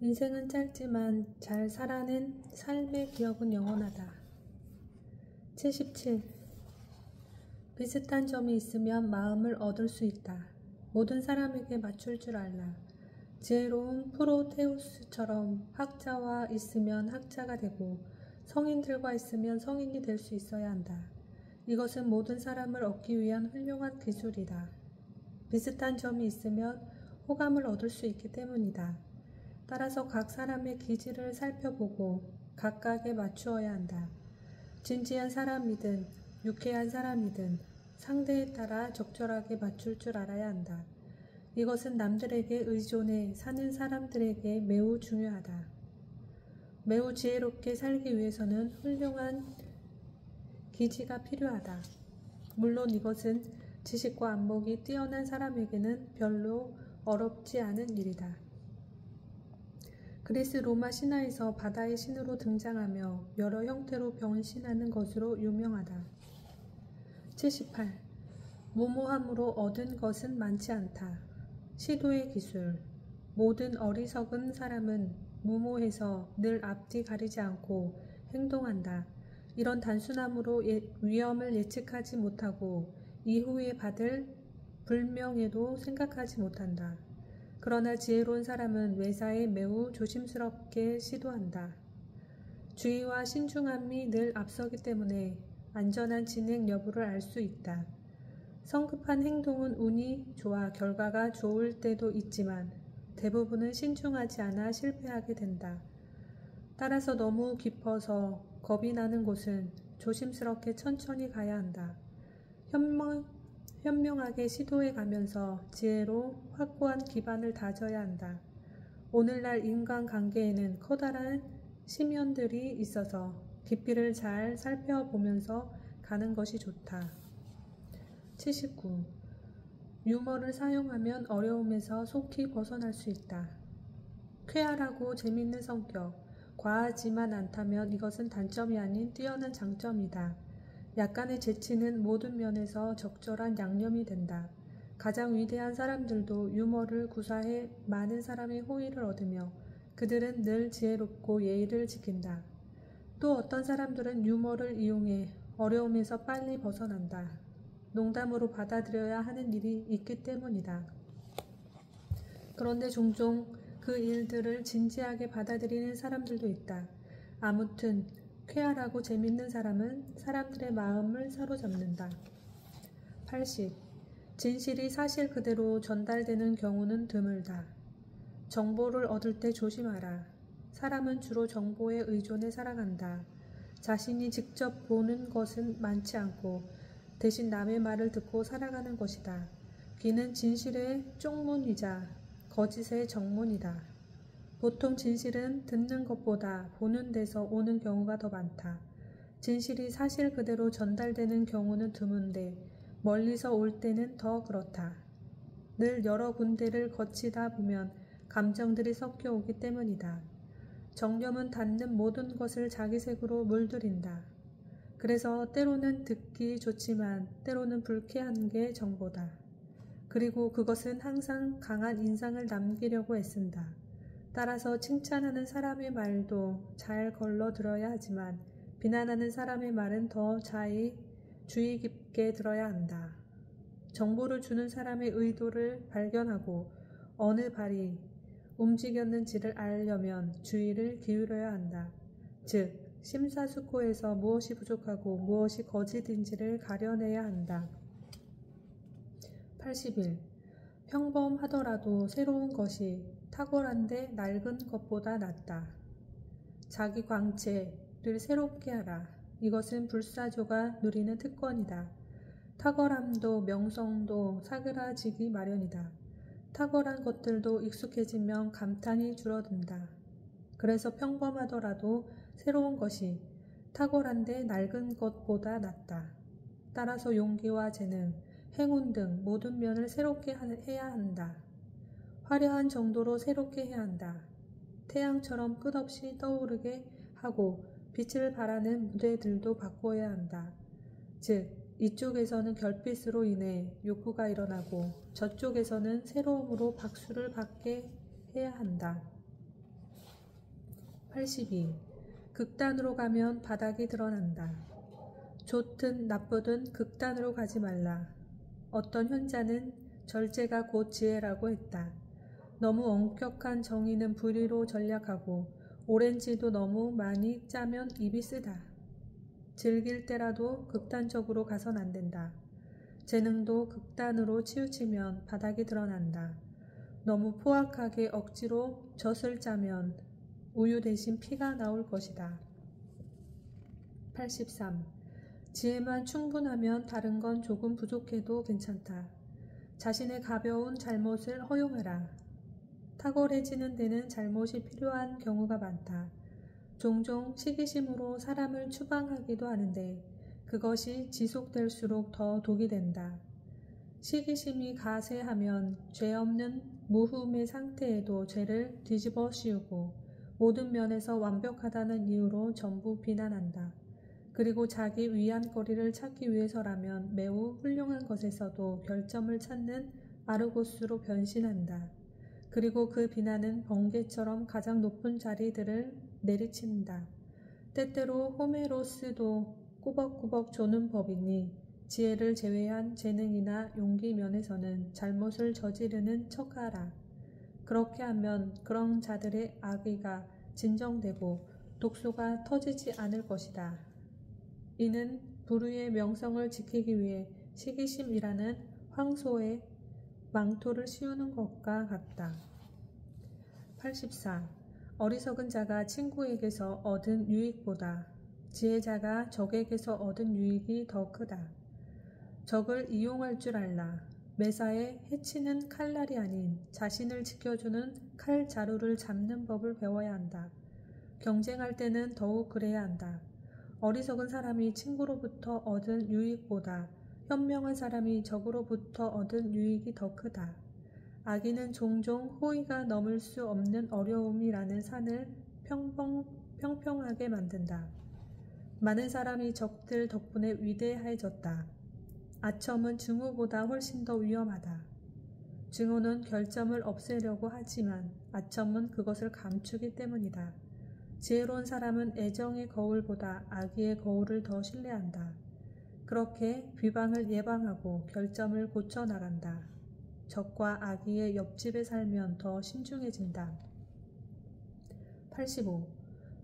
인생은 짧지만 잘 살아낸 삶의 기억은 영원하다. 77. 비슷한 점이 있으면 마음을 얻을 수 있다. 모든 사람에게 맞출 줄 알라. 지혜로운 프로테우스처럼 학자와 있으면 학자가 되고 성인들과 있으면 성인이 될 수 있어야 한다. 이것은 모든 사람을 얻기 위한 훌륭한 기술이다. 비슷한 점이 있으면 호감을 얻을 수 있기 때문이다. 따라서 각 사람의 기질을 살펴보고 각각에 맞추어야 한다. 진지한 사람이든 유쾌한 사람이든 상대에 따라 적절하게 맞출 줄 알아야 한다. 이것은 남들에게 의존해 사는 사람들에게 매우 중요하다. 매우 지혜롭게 살기 위해서는 훌륭한 기지가 필요하다. 물론 이것은 지식과 안목이 뛰어난 사람에게는 별로 어렵지 않은 일이다. 그리스 로마 신화에서 바다의 신으로 등장하며 여러 형태로 변신하는 것으로 유명하다. 78. 무모함으로 얻은 것은 많지 않다. 시도의 기술. 모든 어리석은 사람은 무모해서 늘 앞뒤 가리지 않고 행동한다. 이런 단순함으로 위험을 예측하지 못하고 이후에 받을 불명예도 생각하지 못한다. 그러나 지혜로운 사람은 외사에 매우 조심스럽게 시도한다. 주의와 신중함이 늘 앞서기 때문에 안전한 진행 여부를 알 수 있다. 성급한 행동은 운이 좋아 결과가 좋을 때도 있지만 대부분은 신중하지 않아 실패하게 된다. 따라서 너무 깊어서 겁이 나는 곳은 조심스럽게 천천히 가야 한다. 현명하게 시도해 가면서 지혜로 확고한 기반을 다져야 한다. 오늘날 인간관계에는 커다란 심연들이 있어서 깊이를 잘 살펴보면서 가는 것이 좋다. 79. 유머를 사용하면 어려움에서 속히 벗어날 수 있다. 쾌활하고 재미있는 성격, 과하지만 않다면 이것은 단점이 아닌 뛰어난 장점이다. 약간의 재치는 모든 면에서 적절한 양념이 된다. 가장 위대한 사람들도 유머를 구사해 많은 사람의 호의를 얻으며 그들은 늘 지혜롭고 예의를 지킨다. 또 어떤 사람들은 유머를 이용해 어려움에서 빨리 벗어난다. 농담으로 받아들여야 하는 일이 있기 때문이다. 그런데 종종 그 일들을 진지하게 받아들이는 사람들도 있다. 아무튼 쾌활하고 재밌는 사람은 사람들의 마음을 사로잡는다. 80. 진실이 사실 그대로 전달되는 경우는 드물다. 정보를 얻을 때 조심하라. 사람은 주로 정보에 의존해 살아간다. 자신이 직접 보는 것은 많지 않고 대신 남의 말을 듣고 살아가는 것이다. 귀는 진실의 쪽문이자 거짓의 정문이다. 보통 진실은 듣는 것보다 보는 데서 오는 경우가 더 많다. 진실이 사실 그대로 전달되는 경우는 드문데 멀리서 올 때는 더 그렇다. 늘 여러 군데를 거치다 보면 감정들이 섞여 오기 때문이다. 정념은 닿는 모든 것을 자기 색으로 물들인다. 그래서 때로는 듣기 좋지만 때로는 불쾌한 게 정보다. 그리고 그것은 항상 강한 인상을 남기려고 애쓴다. 따라서 칭찬하는 사람의 말도 잘 걸러 들어야 하지만 비난하는 사람의 말은 더 주의 깊게 들어야 한다. 정보를 주는 사람의 의도를 발견하고 어느 발이 움직였는지를 알려면 주의를 기울여야 한다. 즉, 심사숙고해서 무엇이 부족하고 무엇이 거짓인지를 가려내야 한다. 81. 평범하더라도 새로운 것이 탁월한데 낡은 것보다 낫다. 자기 광채를 새롭게 하라. 이것은 불사조가 누리는 특권이다. 탁월함도 명성도 사그라지기 마련이다. 탁월한 것들도 익숙해지면 감탄이 줄어든다. 그래서 평범하더라도 새로운 것이 탁월한데 낡은 것보다 낫다. 따라서 용기와 재능, 행운 등 모든 면을 새롭게 해야 한다. 화려한 정도로 새롭게 해야 한다. 태양처럼 끝없이 떠오르게 하고 빛을 발하는 무대들도 바꿔야 한다. 즉, 이쪽에서는 결핍으로 인해 욕구가 일어나고 저쪽에서는 새로움으로 박수를 받게 해야 한다. 82. 극단으로 가면 바닥이 드러난다. 좋든 나쁘든 극단으로 가지 말라. 어떤 현자는 절제가 곧 지혜라고 했다. 너무 엄격한 정의는 불의로 전략하고 오렌지도 너무 많이 짜면 입이 쓰다. 즐길 때라도 극단적으로 가선 안 된다. 재능도 극단으로 치우치면 바닥이 드러난다. 너무 포악하게 억지로 젖을 짜면 우유 대신 피가 나올 것이다. 83. 지혜만 충분하면 다른 건 조금 부족해도 괜찮다. 자신의 가벼운 잘못을 허용하라. 탁월해지는 데는 잘못이 필요한 경우가 많다. 종종 시기심으로 사람을 추방하기도 하는데 그것이 지속될수록 더 독이 된다. 시기심이 가세하면 죄 없는 무흠의 상태에도 죄를 뒤집어 씌우고 모든 면에서 완벽하다는 이유로 전부 비난한다. 그리고 자기 위안거리를 찾기 위해서라면 매우 훌륭한 것에서도 결점을 찾는 아르고스로 변신한다. 그리고 그 비난은 번개처럼 가장 높은 자리들을 내리친다. 때때로 호메로스도 꾸벅꾸벅 조는 법이니 지혜를 제외한 재능이나 용기 면에서는 잘못을 저지르는 척하라. 그렇게 하면 그런 자들의 악의가 진정되고 독소가 터지지 않을 것이다. 이는 불의의 명성을 지키기 위해 시기심이라는 황소에 망토를 씌우는 것과 같다. 84. 어리석은 자가 친구에게서 얻은 유익보다 지혜자가 적에게서 얻은 유익이 더 크다. 적을 이용할 줄 알라. 매사에 해치는 칼날이 아닌 자신을 지켜주는 칼자루를 잡는 법을 배워야 한다. 경쟁할 때는 더욱 그래야 한다. 어리석은 사람이 친구로부터 얻은 유익보다 현명한 사람이 적으로부터 얻은 유익이 더 크다. 악인은 종종 호의가 넘을 수 없는 어려움이라는 산을 평평하게 만든다. 많은 사람이 적들 덕분에 위대해졌다. 아첨은 증오보다 훨씬 더 위험하다. 증오는 결점을 없애려고 하지만 아첨은 그것을 감추기 때문이다. 지혜로운 사람은 애정의 거울보다 악의의 거울을 더 신뢰한다. 그렇게 비방을 예방하고 결점을 고쳐나간다. 적과 악의의 옆집에 살면 더 신중해진다. 85.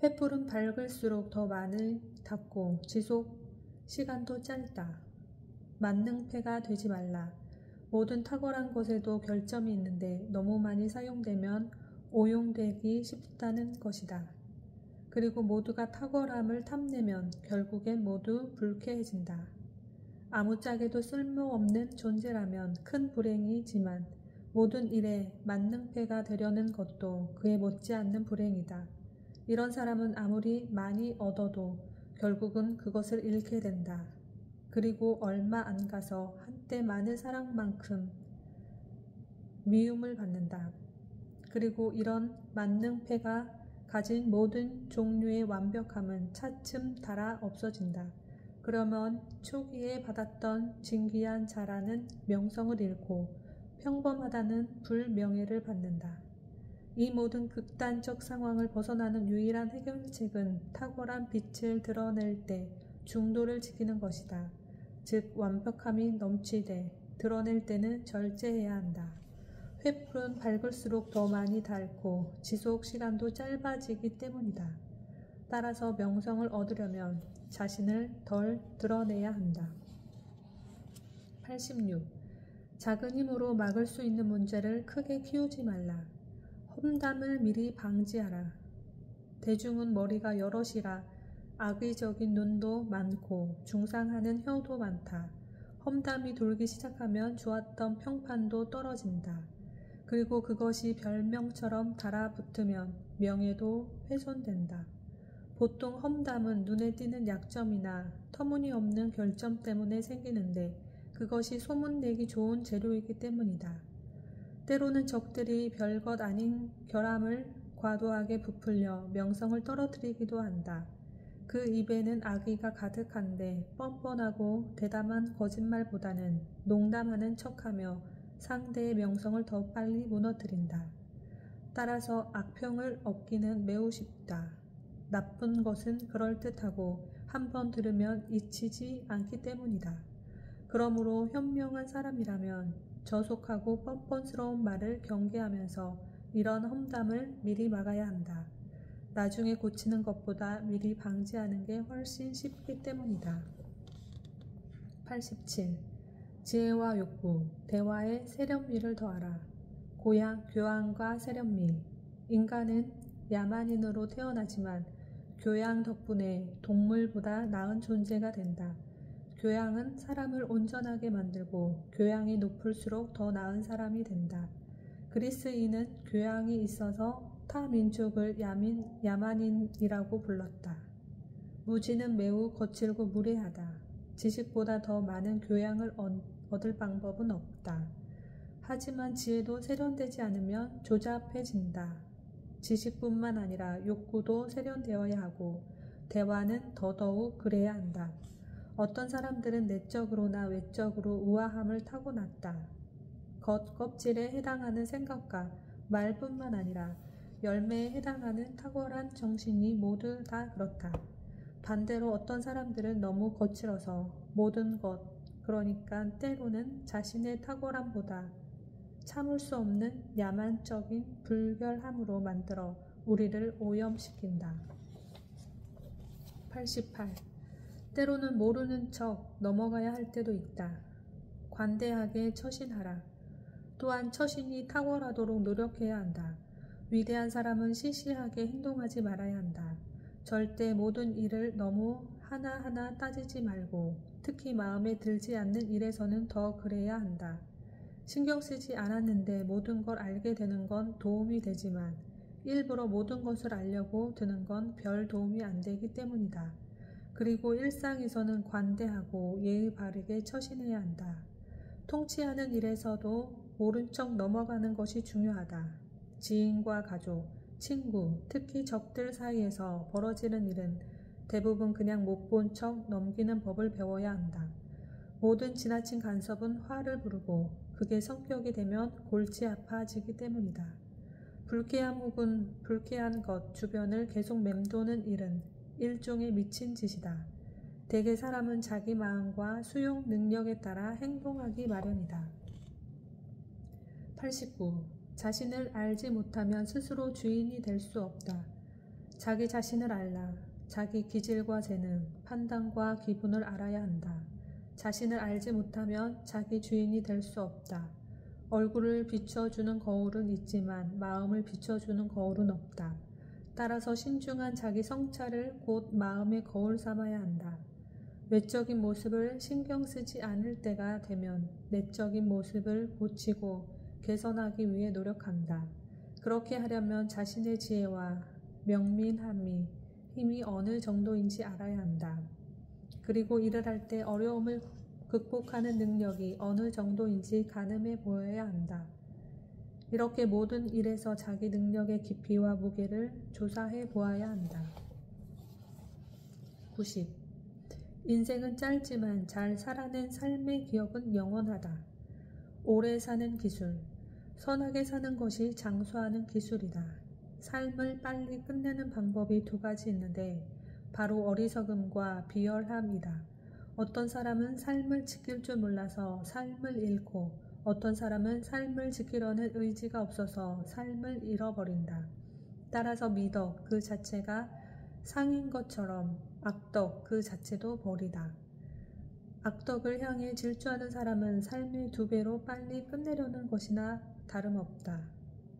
횃불은 밝을수록 더 많이 닿고 지속 시간도 짧다. 만능패가 되지 말라. 모든 탁월한 것에도 결점이 있는데 너무 많이 사용되면 오용되기 쉽다는 것이다. 그리고 모두가 탁월함을 탐내면 결국엔 모두 불쾌해진다. 아무짝에도 쓸모없는 존재라면 큰 불행이지만 모든 일에 만능패가 되려는 것도 그에 못지않는 불행이다. 이런 사람은 아무리 많이 얻어도 결국은 그것을 잃게 된다. 그리고 얼마 안 가서 한때 많은 사랑만큼 미움을 받는다. 그리고 이런 만능패가 가진 모든 종류의 완벽함은 차츰 닳아 없어진다. 그러면 초기에 받았던 진귀한 자라는 명성을 잃고 평범하다는 불명예를 받는다. 이 모든 극단적 상황을 벗어나는 유일한 해결책은 탁월한 빛을 드러낼 때 중도를 지키는 것이다. 즉 완벽함이 넘치되 드러낼 때는 절제해야 한다. 횃불은 밝을수록 더 많이 닳고 지속 시간도 짧아지기 때문이다. 따라서 명성을 얻으려면 자신을 덜 드러내야 한다. 86. 작은 힘으로 막을 수 있는 문제를 크게 키우지 말라. 험담을 미리 방지하라. 대중은 머리가 여럿이라 악의적인 눈도 많고 중상하는 혀도 많다. 험담이 돌기 시작하면 좋았던 평판도 떨어진다. 그리고 그것이 별명처럼 달아붙으면 명예도 훼손된다. 보통 험담은 눈에 띄는 약점이나 터무니없는 결점 때문에 생기는데 그것이 소문내기 좋은 재료이기 때문이다. 때로는 적들이 별것 아닌 결함을 과도하게 부풀려 명성을 떨어뜨리기도 한다. 그 입에는 악의가 가득한데 뻔뻔하고 대담한 거짓말보다는 농담하는 척하며 상대의 명성을 더 빨리 무너뜨린다. 따라서 악평을 얻기는 매우 쉽다. 나쁜 것은 그럴듯하고 한번 들으면 잊히지 않기 때문이다. 그러므로 현명한 사람이라면 저속하고 뻔뻔스러운 말을 경계하면서 이런 험담을 미리 막아야 한다. 나중에 고치는 것보다 미리 방지하는 게 훨씬 쉽기 때문이다. 87. 지혜와 욕구, 대화에 세련미를 더하라. 교양과 세련미. 인간은 야만인으로 태어나지만 교양 덕분에 동물보다 나은 존재가 된다. 교양은 사람을 온전하게 만들고 교양이 높을수록 더 나은 사람이 된다. 그리스인은 교양이 있어서 타 민족을 야만인이라고 불렀다. 무지는 매우 거칠고 무례하다. 지식보다 더 많은 교양을 얻을 방법은 없다. 하지만 지혜도 세련되지 않으면 조잡해진다. 지식뿐만 아니라 욕구도 세련되어야 하고 대화는 더더욱 그래야 한다. 어떤 사람들은 내적으로나 외적으로 우아함을 타고났다. 겉껍질에 해당하는 생각과 말뿐만 아니라 열매에 해당하는 탁월한 정신이 모두 다 그렇다. 반대로 어떤 사람들은 너무 거칠어서 모든 것, 그러니까 때로는 자신의 탁월함보다 참을 수 없는 야만적인 불결함으로 만들어 우리를 오염시킨다. 88. 때로는 모르는 척 넘어가야 할 때도 있다. 관대하게 처신하라. 또한 처신이 탁월하도록 노력해야 한다. 위대한 사람은 시시하게 행동하지 말아야 한다. 절대 모든 일을 너무 하나하나 따지지 말고 특히 마음에 들지 않는 일에서는 더 그래야 한다. 신경 쓰지 않았는데 모든 걸 알게 되는 건 도움이 되지만 일부러 모든 것을 알려고 드는 건 별 도움이 안 되기 때문이다. 그리고 일상에서는 관대하고 예의 바르게 처신해야 한다. 통치하는 일에서도 모른 척 넘어가는 것이 중요하다. 지인과 가족, 친구, 특히 적들 사이에서 벌어지는 일은 대부분 그냥 못 본 척 넘기는 법을 배워야 한다. 모든 지나친 간섭은 화를 부르고 그게 성격이 되면 골치 아파지기 때문이다. 불쾌한 것 주변을 계속 맴도는 일은 일종의 미친 짓이다. 대개 사람은 자기 마음과 수용 능력에 따라 행동하기 마련이다. 89. 자신을 알지 못하면 스스로 주인이 될 수 없다. 자기 자신을 알라. 자기 기질과 재능, 판단과 기분을 알아야 한다. 자신을 알지 못하면 자기 주인이 될 수 없다. 얼굴을 비춰주는 거울은 있지만 마음을 비춰주는 거울은 없다. 따라서 신중한 자기 성찰을 곧 마음의 거울 삼아야 한다. 외적인 모습을 신경 쓰지 않을 때가 되면 내적인 모습을 고치고 개선하기 위해 노력한다. 그렇게 하려면 자신의 지혜와 명민함이 힘이 어느 정도인지 알아야 한다. 그리고 일을 할 때 어려움을 극복하는 능력이 어느 정도인지 가늠해 보여야 한다. 이렇게 모든 일에서 자기 능력의 깊이와 무게를 조사해 보아야 한다. 90. 인생은 짧지만 잘 살아낸 삶의 기억은 영원하다. 오래 사는 기술. 선하게 사는 것이 장수하는 기술이다. 삶을 빨리 끝내는 방법이 두 가지 있는데 바로 어리석음과 비열함이다. 어떤 사람은 삶을 지킬 줄 몰라서 삶을 잃고 어떤 사람은 삶을 지키려는 의지가 없어서 삶을 잃어버린다. 따라서 미덕 그 자체가 상인 것처럼 악덕 그 자체도 벌이다. 악덕을 향해 질주하는 사람은 삶의 2배로 빨리 끝내려는 것이나 다름없다.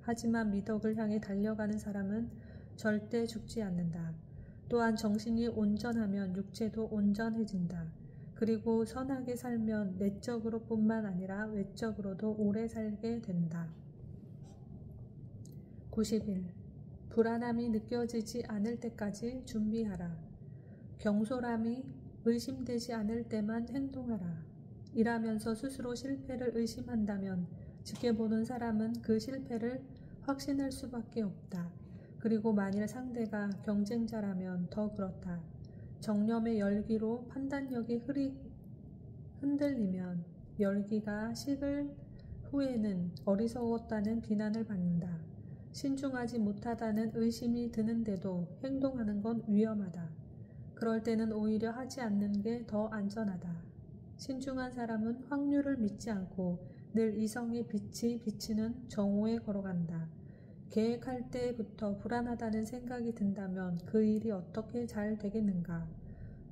하지만 미덕을 향해 달려가는 사람은 절대 죽지 않는다. 또한 정신이 온전하면 육체도 온전해진다. 그리고 선하게 살면 내적으로 뿐만 아니라 외적으로도 오래 살게 된다. 91. 불안함이 느껴지지 않을 때까지 준비하라. 경솔함이 의심되지 않을 때만 행동하라. 일하면서 스스로 실패를 의심한다면 지켜보는 사람은 그 실패를 확신할 수밖에 없다. 그리고 만일 상대가 경쟁자라면 더 그렇다. 정념의 열기로 판단력이 흔들리면 열기가 식을 후에는 어리석었다는 비난을 받는다. 신중하지 못하다는 의심이 드는데도 행동하는 건 위험하다. 그럴 때는 오히려 하지 않는 게 더 안전하다. 신중한 사람은 확률을 믿지 않고 늘 이성의 빛이 비치는 정오에 걸어간다. 계획할 때부터 불안하다는 생각이 든다면 그 일이 어떻게 잘 되겠는가?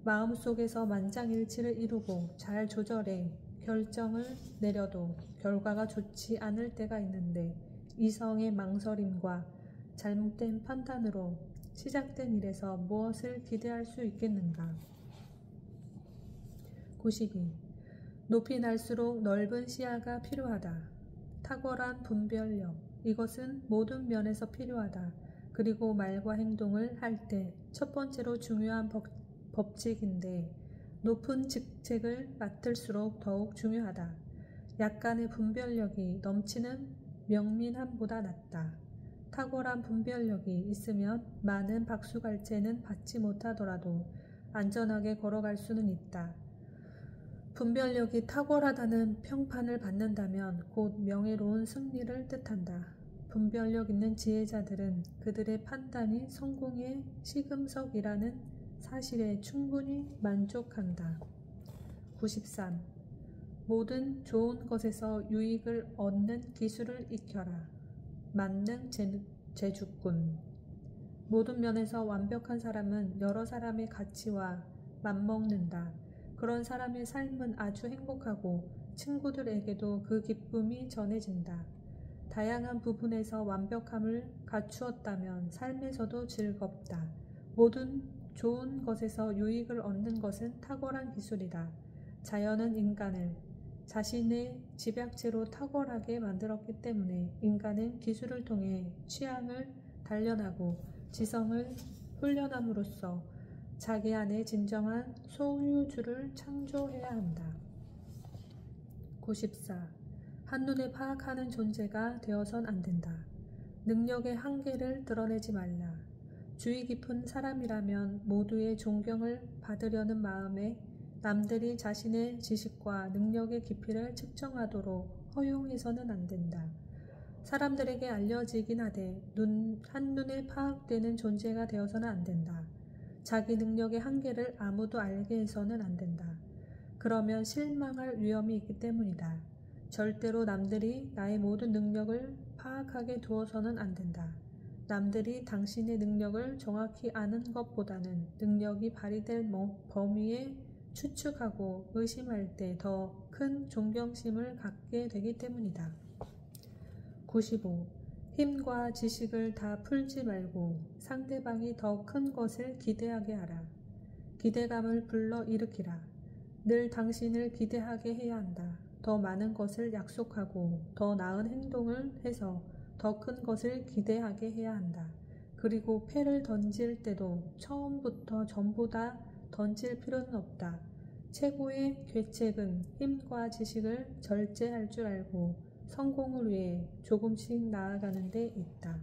마음속에서 만장일치를 이루고 잘 조절해 결정을 내려도 결과가 좋지 않을 때가 있는데 이성의 망설임과 잘못된 판단으로 시작된 일에서 무엇을 기대할 수 있겠는가? 92. 높이 날수록 넓은 시야가 필요하다. 탁월한 분별력. 이것은 모든 면에서 필요하다. 그리고 말과 행동을 할 때 첫 번째로 중요한 법칙인데 높은 직책을 맡을수록 더욱 중요하다. 약간의 분별력이 넘치는 명민함보다 낫다. 탁월한 분별력이 있으면 많은 박수갈채는 받지 못하더라도 안전하게 걸어갈 수는 있다. 분별력이 탁월하다는 평판을 받는다면 곧 명예로운 승리를 뜻한다. 분별력 있는 지혜자들은 그들의 판단이 성공의 시금석이라는 사실에 충분히 만족한다. 93. 모든 좋은 것에서 유익을 얻는 기술을 익혀라. 만능 재주꾼. 모든 면에서 완벽한 사람은 여러 사람의 가치와 맞먹는다. 그런 사람의 삶은 아주 행복하고 친구들에게도 그 기쁨이 전해진다. 다양한 부분에서 완벽함을 갖추었다면 삶에서도 즐겁다. 모든 좋은 것에서 유익을 얻는 것은 탁월한 기술이다. 자연은 인간을 자신의 집약체로 탁월하게 만들었기 때문에 인간은 기술을 통해 취향을 단련하고 지성을 훈련함으로써 자기 안에 진정한 소유주를 창조해야 한다. 94. 한눈에 파악하는 존재가 되어선 안 된다. 능력의 한계를 드러내지 말라. 주의 깊은 사람이라면 모두의 존경을 받으려는 마음에 남들이 자신의 지식과 능력의 깊이를 측정하도록 허용해서는 안 된다. 사람들에게 알려지긴 하되 한눈에 파악되는 존재가 되어서는 안 된다. 자기 능력의 한계를 아무도 알게 해서는 안 된다. 그러면 실망할 위험이 있기 때문이다. 절대로 남들이 나의 모든 능력을 파악하게 두어서는 안 된다. 남들이 당신의 능력을 정확히 아는 것보다는 능력이 발휘될 범위에 추측하고 의심할 때 더 큰 존경심을 갖게 되기 때문이다. 95. 힘과 지식을 다 풀지 말고 상대방이 더 큰 것을 기대하게 하라. 기대감을 불러 일으키라. 늘 당신을 기대하게 해야 한다. 더 많은 것을 약속하고 더 나은 행동을 해서 더 큰 것을 기대하게 해야 한다. 그리고 패를 던질 때도 처음부터 전부 다 던질 필요는 없다. 최고의 괴책은 힘과 지식을 절제할 줄 알고 성공을 위해 조금씩 나아가는 데 있다.